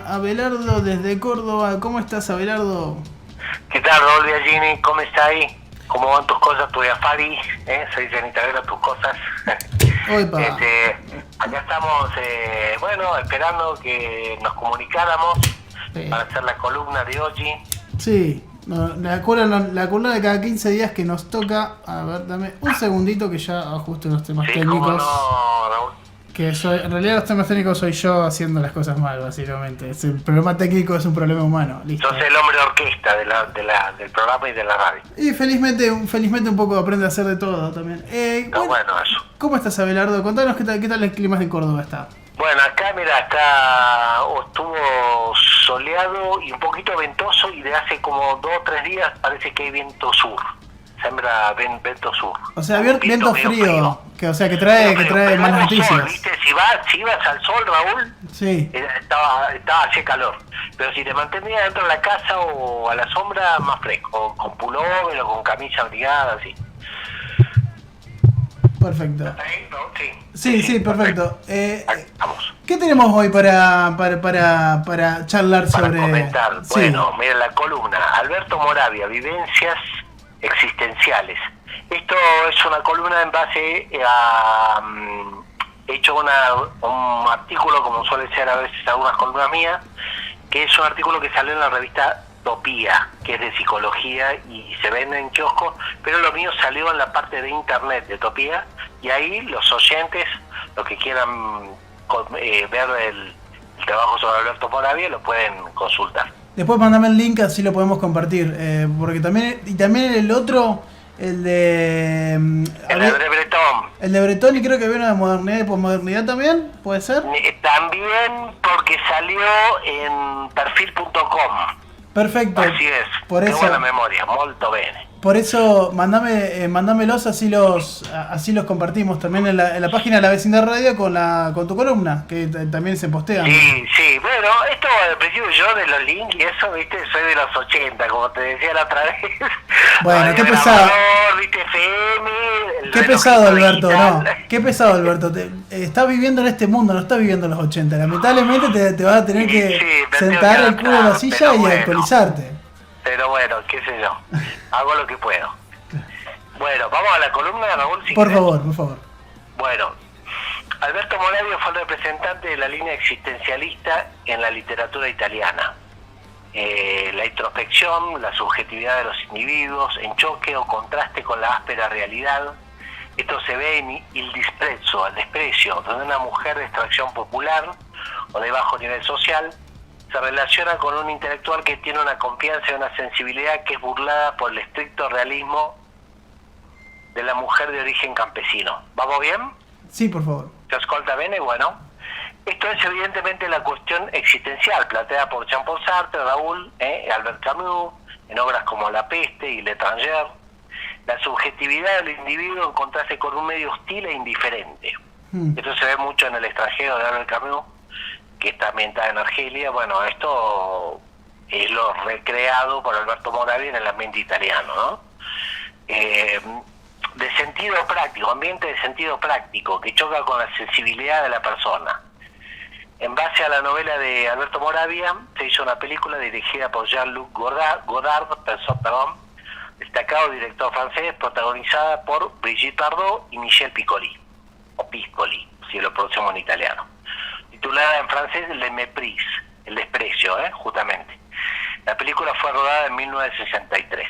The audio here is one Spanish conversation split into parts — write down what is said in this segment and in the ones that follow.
Abelardo desde Córdoba. ¿Cómo estás, Abelardo? ¿Qué tal, Raúl Biagini? ¿Cómo está ahí? ¿Cómo van tus cosas, tu Afari? Se dice en Instagram tus cosas. Oipa. Acá estamos, esperando que nos comunicáramos para hacer la columna de hoy. Sí, la columna de cada 15 días que nos toca. A ver, dame un segundito que ya ajuste los temas técnicos. ¿Cómo no, Raúl? Que en realidad los temas técnicos soy yo haciendo las cosas mal, básicamente. El problema técnico es un problema humano. Listo. Sos el hombre de orquesta del programa y de la radio. Y felizmente un poco aprende a hacer de todo también. Bueno eso. ¿Cómo estás, Abelardo? Contanos qué tal el clima de Córdoba está. Bueno, acá mira, estuvo soleado y un poquito ventoso, y de hace como 2 o 3 días parece que hay viento sur. Sembra viento sur. O sea, viento frío. Que trae malas noticias. Sol, ¿viste? Si ibas al sol, Raúl, sí, estaba hacía calor. Pero si te mantenías dentro de la casa o a la sombra, más fresco, con pullover o con camisa abrigada, así. Perfecto. ¿Ahí, no? Sí, perfecto. Vamos. ¿Qué tenemos hoy para charlar sobre...? Para comentar. Sí. Bueno, mira la columna. Alberto Moravia, vivencias existenciales. Esto es una columna en base a... he hecho un artículo, como suele ser a veces algunas columnas mías, que es un artículo que salió en la revista Topía, que es de psicología y se vende en kioscos, pero lo mío salió en la parte de internet de Topía, y ahí los oyentes, los que quieran ver el trabajo sobre Alberto Moravia, lo pueden consultar. Después mandame el link, así lo podemos compartir, porque también el otro, el de... El de Bretón. El de Bretón, y creo que había una de modernidad y posmodernidad también, ¿puede ser? También porque salió en perfil.com. Perfecto. Así es. Por Qué eso, buena memoria, molto bene. Por eso, mandámelos, así los compartimos también en la página de la Vecindad Radio con tu columna, que también se postean. Sí, bueno, esto al principio yo de los links y eso, viste, soy de los 80, como te decía la otra vez. Bueno, qué pesado. Viste, FM, qué pesado, Alberto, digital. No, qué pesado, Alberto. Estás viviendo en este mundo, no estás viviendo en los 80. Lamentablemente te vas a tener que sentar el culo en la silla y actualizarte. Pero bueno, qué sé yo, hago lo que puedo. Bueno, vamos a la columna de Raúl. Por favor. Bueno, Alberto Moravia fue el representante de la línea existencialista en la literatura italiana. La introspección, la subjetividad de los individuos, en choque o contraste con la áspera realidad. Esto se ve en Il disprezzo, el desprecio, donde una mujer de extracción popular o de bajo nivel social se relaciona con un intelectual que tiene una confianza y una sensibilidad que es burlada por el estricto realismo de la mujer de origen campesino. ¿Vamos bien? Sí, por favor. ¿Se ascolta bene? Bueno. Esto es evidentemente la cuestión existencial planteada por Jean-Paul Sartre, Raúl, Albert Camus, en obras como La peste y L'Étranger. La subjetividad del individuo en contraste con un medio hostil e indiferente. Esto se ve mucho en El extranjero de Albert Camus, que está ambientada en Argelia. Bueno, esto es lo recreado por Alberto Moravia en el ambiente italiano, ¿no? De sentido práctico, ambiente de sentido práctico, que choca con la sensibilidad de la persona. En base a la novela de Alberto Moravia, se hizo una película dirigida por Jean-Luc Godard, destacado director francés, protagonizada por Brigitte Bardot y Michel Piccoli, o Piccoli, si lo pronunciamos en italiano. Titulada en francés Le Mépris, el desprecio, justamente. La película fue rodada en 1963.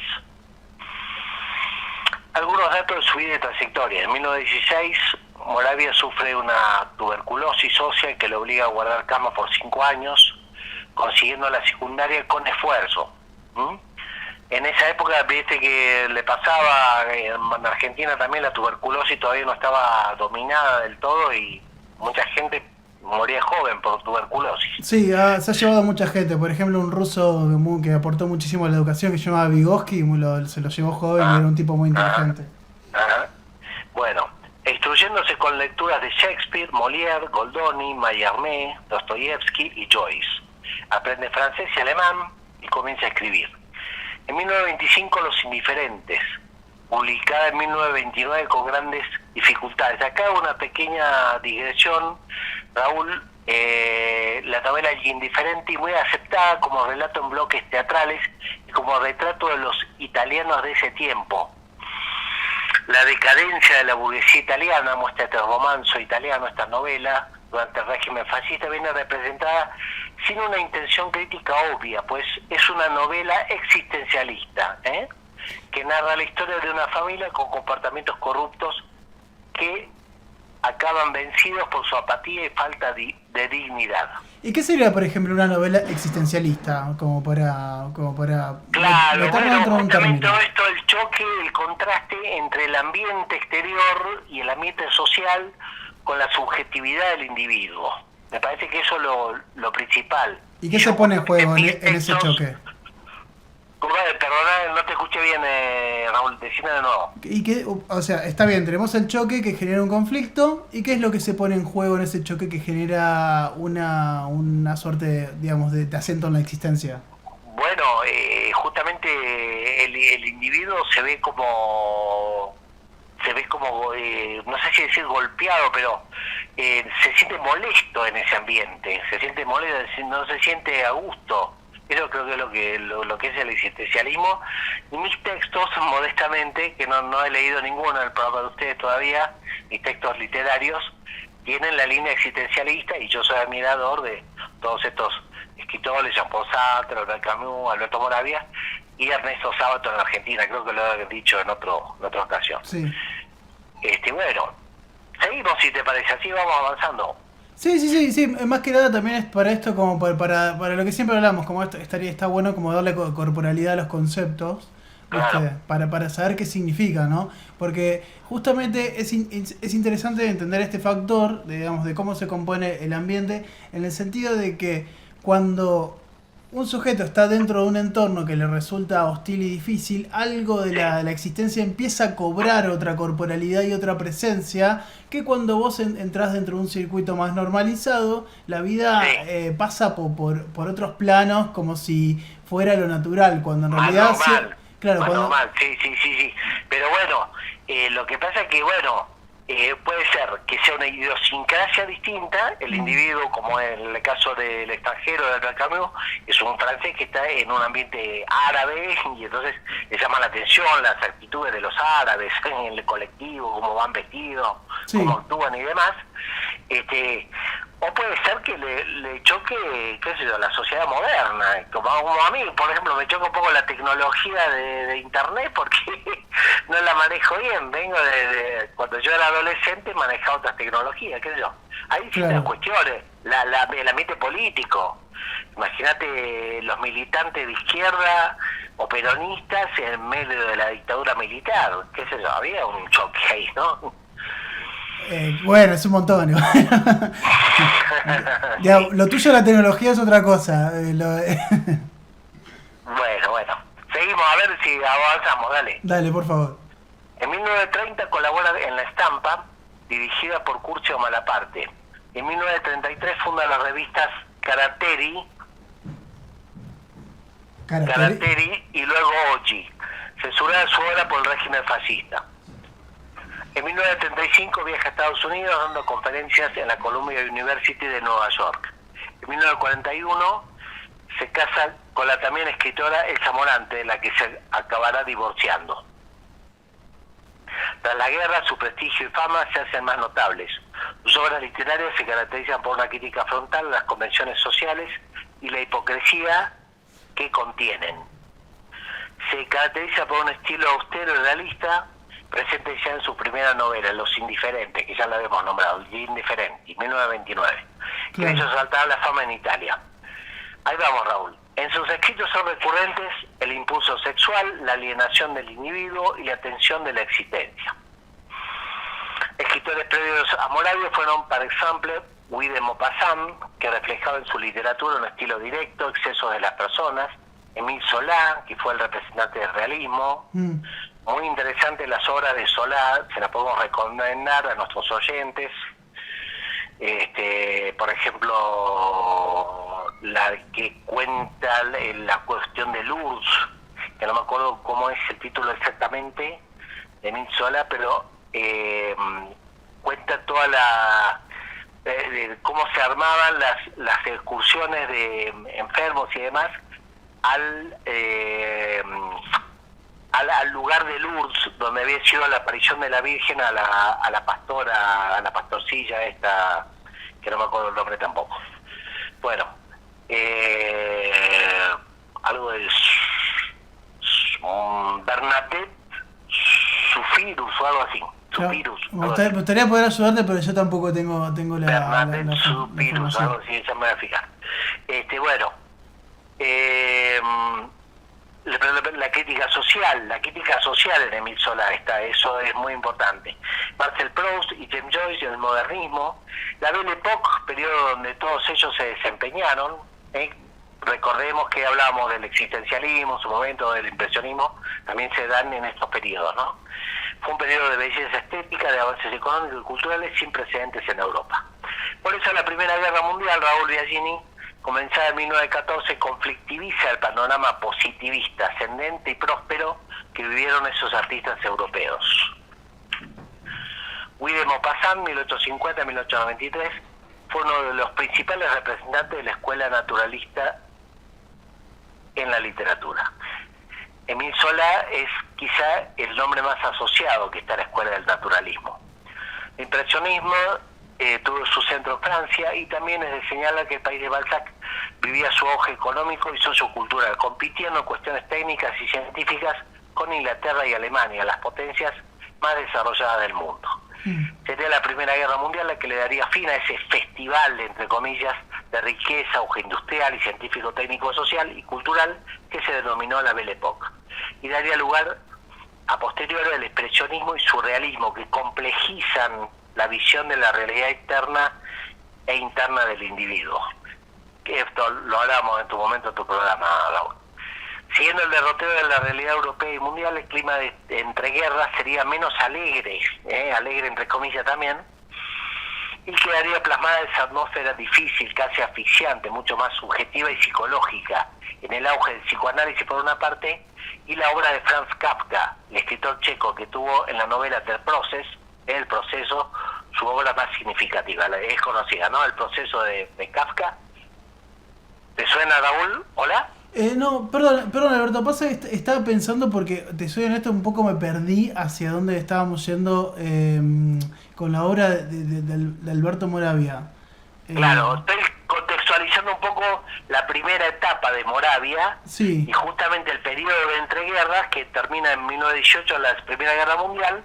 Algunos datos de su vida y trayectoria. En 1916, Moravia sufre una tuberculosis ósea que le obliga a guardar cama por 5 años, consiguiendo la secundaria con esfuerzo. En esa época, viste que le pasaba, en Argentina también la tuberculosis todavía no estaba dominada del todo y mucha gente moría joven por tuberculosis. Sí, se ha llevado a mucha gente. Por ejemplo, un ruso que aportó muchísimo a la educación, que se llamaba Vygotsky, se lo llevó joven y era un tipo muy inteligente. Bueno, instruyéndose con lecturas de Shakespeare, Molière, Goldoni, Mallarmé, Dostoyevsky y Joyce. Aprende francés y alemán y comienza a escribir. En 1925, Los Indiferentes, publicada en 1929 con grandes dificultades. Acá una pequeña digresión, Raúl. La novela El Indiferente, y muy aceptada como relato en bloques teatrales y como retrato de los italianos de ese tiempo. La decadencia de la burguesía italiana muestra este romanzo italiano, esta novela, durante el régimen fascista, viene representada sin una intención crítica obvia, pues es una novela existencialista, que narra la historia de una familia con comportamientos corruptos que acaban vencidos por su apatía y falta de dignidad. ¿Y qué sería, por ejemplo, una novela existencialista? Como para claro, bueno, justamente todo esto, el choque, el contraste entre el ambiente exterior y el ambiente social con la subjetividad del individuo. Me parece que eso es lo principal. ¿Y qué se pone en juego en ese choque? Perdona, no te escuché bien, Raúl, decime de nuevo. Y que, o sea, está bien, tenemos el choque que genera un conflicto, ¿y qué es lo que se pone en juego en ese choque que genera una suerte, digamos, de acento en la existencia? Bueno, justamente el individuo se ve como, no sé si decir golpeado, pero se siente molesto en ese ambiente, se siente molesto, no se siente a gusto. Eso creo que es lo que es el existencialismo. Y mis textos, modestamente, que no he leído ninguno en el programa de ustedes todavía, mis textos literarios, tienen la línea existencialista, y yo soy admirador de todos estos escritores, Jean-Paul Sartre, Albert Camus, Alberto Moravia y Ernesto Sábato en Argentina, creo que lo he dicho en otra ocasión. Sí. Bueno, seguimos, si te parece, así vamos avanzando. Sí, más que nada también es para esto, como para lo que siempre hablamos, como está bueno como darle corporalidad a los conceptos, ¿viste? Claro. Para saber qué significa, ¿no? Porque justamente es interesante entender este factor, digamos, de cómo se compone el ambiente, en el sentido de que cuando un sujeto está dentro de un entorno que le resulta hostil y difícil, algo de la existencia empieza a cobrar otra corporalidad y otra presencia, que cuando vos entras dentro de un circuito más normalizado, la vida pasa por otros planos como si fuera lo natural, cuando en realidad... normal. Claro, normal, sí. Pero bueno, lo que pasa es que, puede ser que sea una idiosincrasia distinta, el individuo, como en el caso del extranjero de Albert Camus, es un francés que está en un ambiente árabe y entonces le llama la atención las actitudes de los árabes en el colectivo, cómo van vestidos, cómo actúan y demás. O puede ser que le choque, qué sé yo, la sociedad moderna, como a mí, por ejemplo, me choca un poco la tecnología de internet porque no la manejo bien. Vengo de cuando yo era adolescente, manejaba otras tecnologías, qué sé yo. Ahí sí las cuestiones, el ambiente político. Imagínate los militantes de izquierda o peronistas en medio de la dictadura militar, qué sé yo, había un choque ahí, ¿no? Bueno, es un montón. Lo tuyo de la tecnología es otra cosa. Bueno. Seguimos, a ver si avanzamos, dale. Dale, por favor. En 1930 colabora en La Estampa, dirigida por Curcio Malaparte. En 1933 funda las revistas Caratteri y luego Oggi, censurada su obra por el régimen fascista. En 1935 viaja a Estados Unidos dando conferencias en la Columbia University de Nueva York. En 1941 se casa con la también escritora Elsa Morante, de la que se acabará divorciando. Tras la guerra, su prestigio y fama se hacen más notables. Sus obras literarias se caracterizan por una crítica frontal a las convenciones sociales y la hipocresía que contienen. Se caracteriza por un estilo austero y realista, presente ya en su primera novela, Los Indiferentes, que ya la habíamos nombrado, Gli Indifferenti, 1929, que hizo saltar la fama en Italia. Ahí vamos, Raúl. En sus escritos son recurrentes el impulso sexual, la alienación del individuo y la tensión de la existencia. Escritores previos a Moravia fueron, por ejemplo, Guy de Maupassant, que reflejaba en su literatura un estilo directo, excesos de las personas, Émile Zola, que fue el representante del realismo. Muy interesante las obras de Zola, se las podemos recomendar a nuestros oyentes. Por ejemplo, la que cuenta la cuestión de Lourdes, que no me acuerdo cómo es el título exactamente, de Émile Zola, pero cuenta toda de cómo se armaban las excursiones de enfermos y demás al lugar de Lourdes, donde había sido la aparición de la Virgen a la pastora, a la pastorcilla esta, que no me acuerdo el nombre tampoco. Bueno, algo de Bernadette Sophirus o algo así. Sophirus. Me gustaría poder ayudarte, pero yo tampoco tengo la Bernadette Sophirus, algo así, ya me voy a fijar. Bueno, la crítica social en Émile Zola eso es muy importante. Marcel Proust y James Joyce, el modernismo, la Belle Époque, periodo donde todos ellos se desempeñaron. Recordemos que hablábamos del existencialismo, su momento del impresionismo, también se dan en estos periodos, ¿no? Fue un periodo de belleza estética, de avances económicos y culturales sin precedentes en Europa. Por eso la Primera Guerra Mundial, Raúl Biagini, comenzada en 1914, conflictiviza el panorama positivista, ascendente y próspero que vivieron esos artistas europeos. Guy de Maupassant, 1850-1893, fue uno de los principales representantes de la escuela naturalista en la literatura. Émile Zola es quizá el nombre más asociado que está a la escuela del naturalismo. El impresionismo tuvo su centro en Francia, y también es de señalar que el país de Balzac vivía su auge económico y sociocultural, compitiendo en cuestiones técnicas y científicas con Inglaterra y Alemania, las potencias más desarrolladas del mundo. Sería la Primera Guerra Mundial la que le daría fin a ese festival, entre comillas, de riqueza, auge industrial y científico, técnico, social y cultural que se denominó la Belle Époque, y daría lugar a posteriori al expresionismo y surrealismo, que complejizan la visión de la realidad externa e interna del individuo. Esto lo hablamos en tu momento en tu programa, Raúl. Siguiendo el derrotero de la realidad europea y mundial, el clima de entreguerras sería menos alegre, alegre entre comillas también, y quedaría plasmada esa atmósfera difícil, casi asfixiante, mucho más subjetiva y psicológica, en el auge del psicoanálisis por una parte, y la obra de Franz Kafka, el escritor checo, que tuvo en la novela El Proceso, su obra más significativa, es conocida, ¿no? El Proceso de Kafka. ¿Te suena, Raúl? ¿Hola? No, perdón Alberto, pasa que estaba pensando, porque te soy honesto, un poco me perdí hacia dónde estábamos yendo con la obra de Alberto Moravia. Claro, estoy contextualizando un poco la primera etapa de Moravia, sí, y justamente el periodo de entreguerras que termina en 1918, la Primera Guerra Mundial,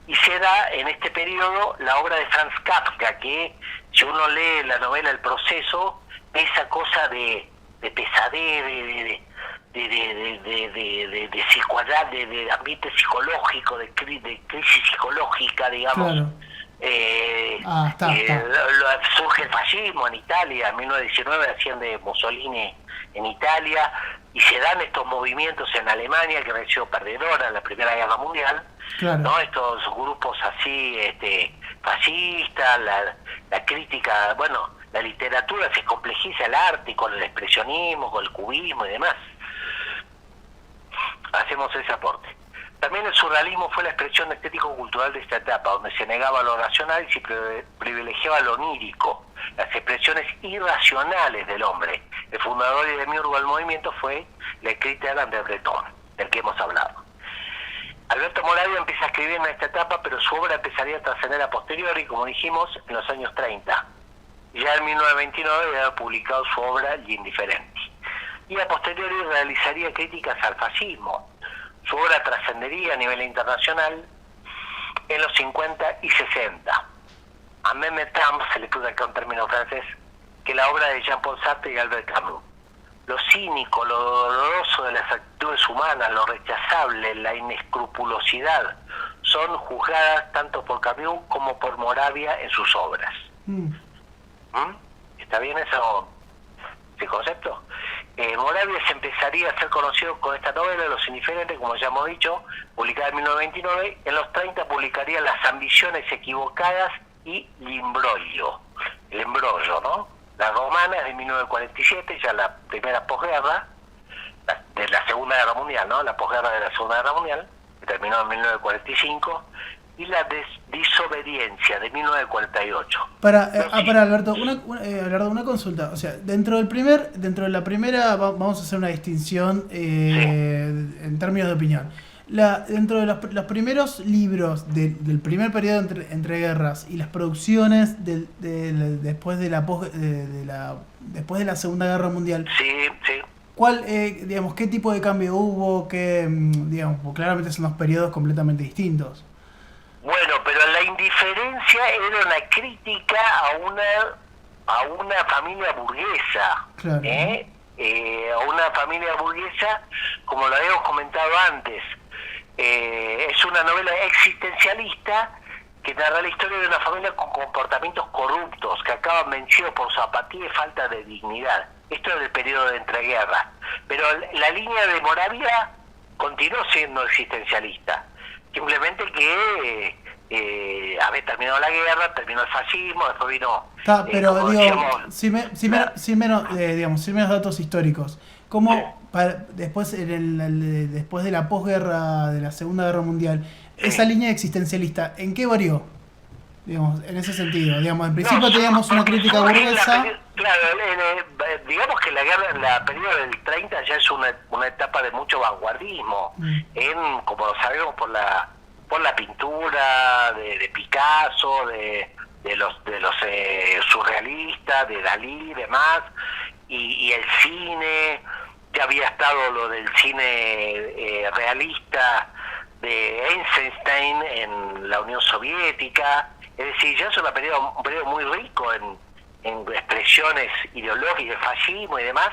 y se da en este periodo la obra de Franz Kafka, que si uno lee la novela El Proceso, esa cosa de pesadez, de psicoanal, de ambiente psicológico, de crisis psicológica, digamos. Claro. Surge el fascismo en Italia, en 1919 asciende Mussolini en Italia, y se dan estos movimientos en Alemania, que había sido perdedora en la Primera Guerra Mundial, claro, ¿no? Estos grupos así fascistas, la crítica, bueno, la literatura se complejiza, el arte, con el expresionismo, con el cubismo y demás. Hacemos ese aporte. También el surrealismo fue la expresión estético-cultural de esta etapa, donde se negaba lo racional y se privilegiaba lo onírico, las expresiones irracionales del hombre. El fundador y demiurgo del movimiento fue la escrita de André Breton, del que hemos hablado. Alberto Moravia empieza a escribir en esta etapa, pero su obra empezaría a trascender a posteriori, como dijimos, en los años 30. Ya en 1929 había publicado su obra Gli Indifferenti, y a posteriori realizaría críticas al fascismo. Su obra trascendería a nivel internacional en los 50 y 60. A Meme Trump se le puso acá un término francés, que la obra de Jean-Paul Sartre y Albert Camus. Lo cínico, lo doloroso de las actitudes humanas, lo rechazable, la inescrupulosidad, son juzgadas tanto por Camus como por Moravia en sus obras. ¿Está bien ese concepto? Moravia se empezaría a ser conocido con esta novela, Los Indiferentes, como ya hemos dicho, publicada en 1929. En los 30 publicaría Las Ambiciones Equivocadas y El Embrollo, ¿no? Las Romanas de 1947, ya la primera posguerra, de la Segunda Guerra Mundial, ¿no? La posguerra de la Segunda Guerra Mundial, que terminó en 1945, y la Desobediencia, de 1948. Para Alberto, Alberto, una consulta. O sea, dentro de la primera, vamos a hacer una distinción en términos de opinión. Dentro de los primeros libros del primer periodo entre guerras y las producciones después de después de la Segunda Guerra Mundial. Sí, sí. Digamos, qué tipo de cambio hubo? Digamos, porque claramente son dos periodos completamente distintos. Bueno, pero la indiferencia era una crítica a una familia burguesa, claro. A una familia burguesa, como lo habíamos comentado antes. Es una novela existencialista que narra la historia de una familia con comportamientos corruptos que acaban vencidos por su apatía y falta de dignidad. Esto es del periodo de entreguerras. Pero la línea de Moravia continuó siendo existencialista. Simplemente que había terminado la guerra, terminó el fascismo, después vino... pero digo, sin menos datos históricos. ¿Cómo después de la posguerra, de la Segunda Guerra Mundial, esa línea existencialista, ¿en qué varió? Digamos, en ese sentido, digamos, en principio teníamos una crítica burguesa. Claro, digamos que la periodo del 30 ya es una etapa de mucho vanguardismo, como lo sabemos, por la pintura de Picasso, de los surrealistas, de Dalí y demás, y el cine. Ya había estado lo del cine realista de Eisenstein en la Unión Soviética. Es decir, ya es un periodo muy rico en expresiones ideológicas, fascismo y demás,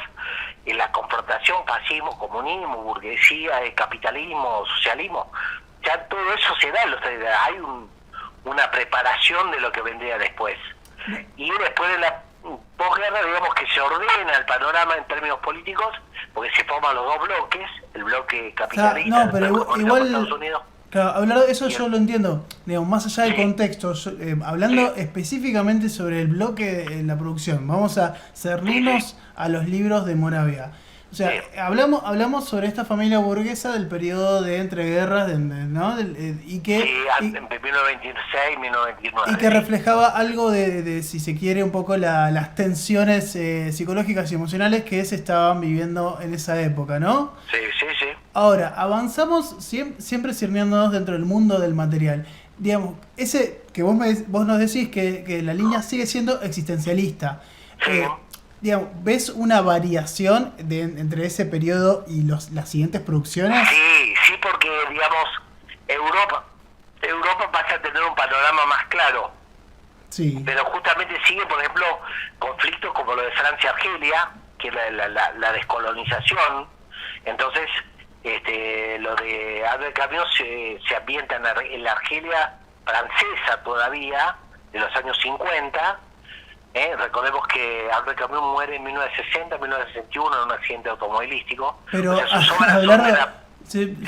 en la confrontación fascismo, comunismo, burguesía, capitalismo, socialismo. Ya todo eso se da, hay una preparación de lo que vendría después. Y después de la posguerra, digamos que se ordena el panorama en términos políticos, porque se forman los dos bloques, el bloque capitalista, no, pero igual Estados Unidos. Claro, hablar de eso yo lo entiendo, digamos, más allá del contexto, hablando específicamente sobre el bloque en la producción, vamos a cernirnos a los libros de Moravia. O sea, hablamos sobre esta familia burguesa del periodo de entreguerras, ¿no? Y que... Sí, entre 1926 y 1929. Y que reflejaba algo de si se quiere, un poco las tensiones psicológicas y emocionales que se estaban viviendo en esa época, ¿no? Sí, sí, sí. Ahora, avanzamos siempre sirviéndonos dentro del mundo del material. Digamos, ese que vos nos decís que la línea sigue siendo existencialista. Sí. Digamos, ¿ves una variación entre ese periodo y las siguientes producciones? Sí, porque, digamos, Europa pasa a tener un panorama más claro. Sí. Pero justamente sigue, por ejemplo, conflictos como lo de Francia-Argelia, que es la descolonización. Entonces, lo de Albert Camus se ambienta en la Argelia francesa todavía, de los años 50. Recordemos que Albert Camus muere en 1960-1961 en un accidente automovilístico. Pero o sea,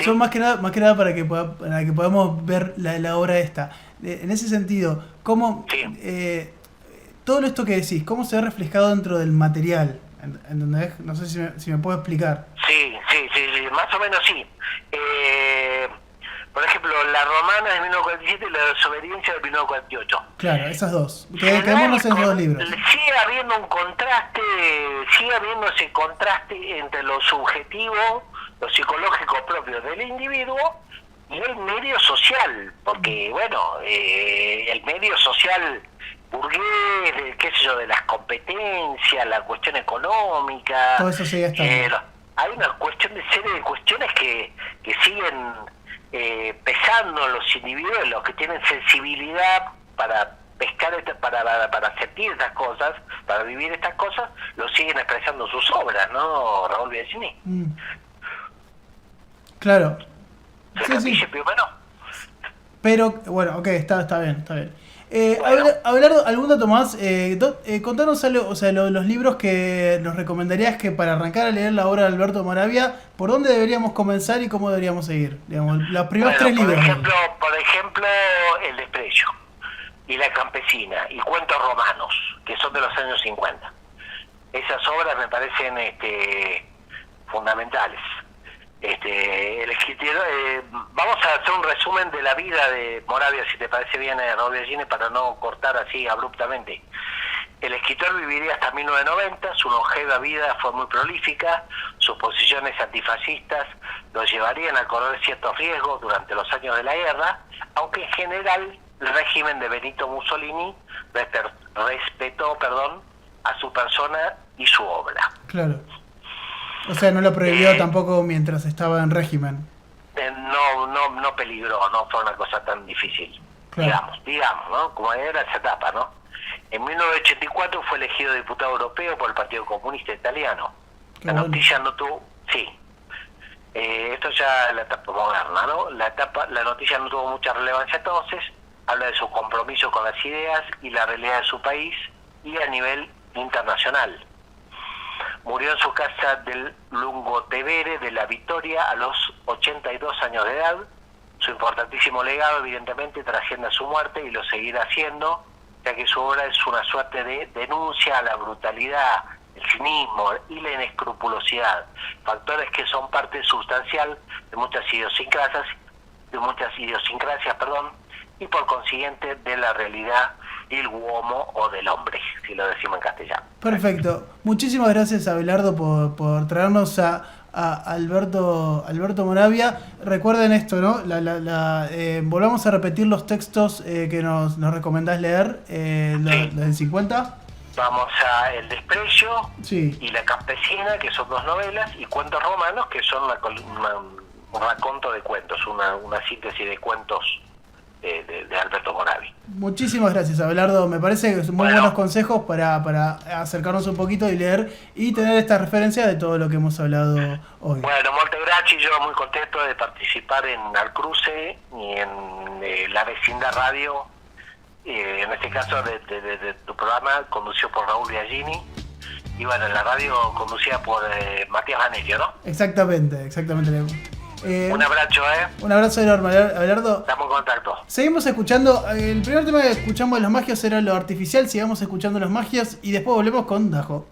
son más que nada para que podamos ver la obra esta. En ese sentido, ¿cómo todo esto que decís, cómo se ve reflejado dentro del material? ¿Entendés? No sé si me puedo explicar. Sí, más o menos sí. Por ejemplo, La Romana de 1947 y La Desobediencia de 1948. Claro, esas dos. Quedémonos en esos dos libros. Sigue habiendo ese contraste entre lo subjetivo, lo psicológico propio del individuo y el medio social. Porque, bueno, el medio social burgués, qué sé yo, de las competencias, la cuestión económica. Todo eso sigue estando. Hay una serie de cuestiones que siguen pesando en los individuos, los que tienen sensibilidad para pescar, para sentir estas cosas, para vivir estas cosas, lo siguen expresando en sus obras, ¿no, Raúl Bianchini? Claro. Sí. Pero, bueno, ok, está bien. Hablar algún dato más, contanos algo, o sea, los libros que nos recomendarías que para arrancar a leer la obra de Alberto Moravia, ¿por dónde deberíamos comenzar y cómo deberíamos seguir? Digamos, los primeros tres libros. Por ejemplo, El Desprecio y La Campesina y Cuentos Romanos, que son de los años 50. Esas obras me parecen fundamentales. El escritor, vamos a hacer un resumen de la vida de Moravia, si te parece bien, Raúl Biagini, para no cortar así abruptamente. El escritor viviría hasta 1990, su longeva vida fue muy prolífica, sus posiciones antifascistas lo llevarían a correr ciertos riesgos durante los años de la guerra, aunque en general el régimen de Benito Mussolini respetó a su persona y su obra. Claro. O sea, no lo prohibió tampoco mientras estaba en régimen. No peligró, no fue una cosa tan difícil. Claro. Digamos, ¿no? Como era esa etapa, ¿no? En 1984 fue elegido diputado europeo por el Partido Comunista Italiano. Qué La bueno. noticia no tuvo... Sí. Esto ya es la etapa moderna, ¿no? La noticia no tuvo mucha relevancia entonces. Habla de su compromiso con las ideas y la realidad de su país y a nivel internacional. Murió en su casa del Lungotevere de la Victoria a los 82 años de edad. Su importantísimo legado evidentemente trasciende a su muerte y lo seguirá haciendo, ya que su obra es una suerte de denuncia a la brutalidad, el cinismo y la inescrupulosidad, factores que son parte sustancial de muchas idiosincrasias, y por consiguiente de la realidad del uomo o del hombre, si lo decimos en castellano. Perfecto. Muchísimas gracias, Abelardo, por traernos a Alberto Moravia. Recuerden esto, ¿no? Volvamos a repetir los textos que nos recomendás leer, los del 50. Vamos a El desprecio, Sí. y La campesina, que son 2 novelas, y Cuentos romanos, que son un raconto de cuentos, una síntesis de cuentos de Alberto Moravia. Muchísimas gracias, Abelardo. Me parece que son muy buenos consejos para acercarnos un poquito y leer y tener esta referencia de todo lo que hemos hablado hoy. Bueno, molte gracias, yo muy contento de participar en Alcruce y en La Vecindad Radio, en este caso de tu programa, conducido por Raúl Biagini, y bueno, en la radio conducida por Matías Vanerio, ¿no? Exactamente. Un abrazo, Un abrazo enorme, Abelardo. Estamos en contacto. Seguimos escuchando. El primer tema que escuchamos de los magios era lo artificial. Sigamos escuchando los magios y después volvemos con Dajo.